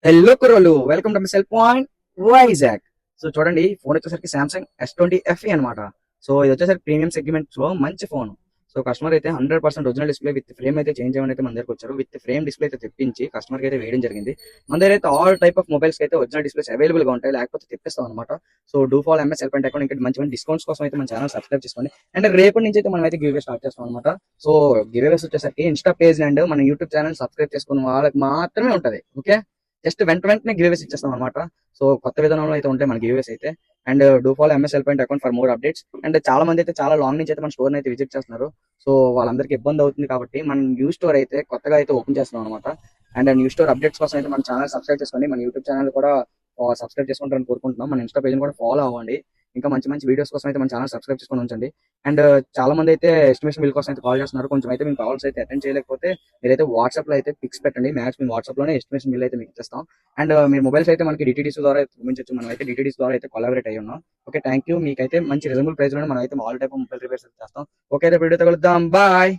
Hello కుర్రోలు, welcome to my cell point Vizag. So చూడండి, phone వచ్చేసరికి సామ్సంగ్ S20 FE అనమాట. సో ఇది వచ్చేసరికి ప్రీమియం సెగ్మెంట్స్ లో మంచి ఫోన్. సో కస్టమర్ అయితే 100% ఒరిజినల్ డిస్ప్లే విత్ ఫ్రేమ్ అయితే చేంజ్ చేయమని అయితే మన దగ్గరకు వచ్చారు. విత్ ఫ్రేమ్ డిస్ప్లే అయితే తెప్పించి కస్టమర్ కి అయితే వేయడం జరిగింది. మన దగ్గర అయితే ఆల్ టైప్ ఆఫ్ మొబైల్స్ అయితే ఒరిజినల్ డిస్ప్లేస్ అవైలబుల్ గా ఉంటాయి, లేకపోతే తెప్పిస్తాం అనమాట. So do follow MS cell point account. ఇంకా మంచి మంచి డిస్కౌంట్స్ కోసం అయితే మన ఛానల్ సబ్స్క్రైబ్ చేసుకోండి. అండ్ రేపటి నుంచి అయితే మనం అయితే గివ్ స్టార్ట్ చేస్తాం అనమాట. సో గివ్ వచ్చేసరికి ఇన్స్టా పేజ్ అండ్ మన యూట్యూబ్ ఛానల్ సబ్స్క్రైబ్ చేసుకున్న వాళ్ళకి మాత్రమే ఉంటది. ఓకే, జస్ట్ వెంటనే గివేస్ ఇచ్చేస్తాం అనమాట. సో కొత్త విధానంలో అయితే ఉంటాయి మన గివేస్ అయితే. And do follow MS cell point account for more updates. And చాలా మంది అయితే చాలా లాంగ్ నుంచి అయితే మన స్టోర్ అయితే విజిట్ చేస్తున్నారు. సో వాళ్ళందరికీ ఇబ్బంది అవుతుంది కాబట్టి మన న్యూ స్టోర్ అయితే కొత్తగా అయితే ఓపెన్ చేస్తున్నాం అనమాట. అండ్ న్యూ స్టోర్ అప్డేట్స్ కోసం అయితే మన ఛానల్ సబ్స్క్రైబ్ చేసుకోండి. మన యూట్యూబ్ ఛానల్ కూడా సబ్స్క్రైబ్ చేసుకుంటారని కోరుకుంటున్నాం. మన ఇన్స్టా పేజ్ కూడా ఫాలో అవ్వండి. ఇంకా మంచి మంచి వీడియోస్ కోసం అయితే మన ఛానల్ సబ్స్క్రైబ్ చేసుకొని ఉంచండి. అండ్ చాలా మంది అయితే ఎస్టిమేషన్ బిల్ కోసం అయితే కాల్ చేస్తున్నారు. కొంచెం అయితే మేము కాల్స్ అయితే అటెండ్ చేయలేకపోతే మీరైతే వాట్సాప్ లో అయితే పిక్స్ పెట్టండి. మ్యాక్స్ మేము వాట్సాప్ లోనే ఎస్టిమేషన్ బిల్ అయితే మీకు ఇస్తాం. అండ్ మీరు మొబైల్స్ అయితే మనకి డిటిడిస్ ద్వారా అయితే పంపించవచ్చు. మనం అయితే డిటిడిస్ ద్వారా అయితే కొలాబరేట్ అయ్యి ఉన్నాం. Okay, thank you. మీకైతే మంచి రీజనబుల్ ప్రైస్ లో మనం అయితే ఆల్ టైప్ మొబైల్ రిపేర్స్ చేస్తాం. ఓకే, రేపు వీడియోతో కలుద్దాం. బాయ్.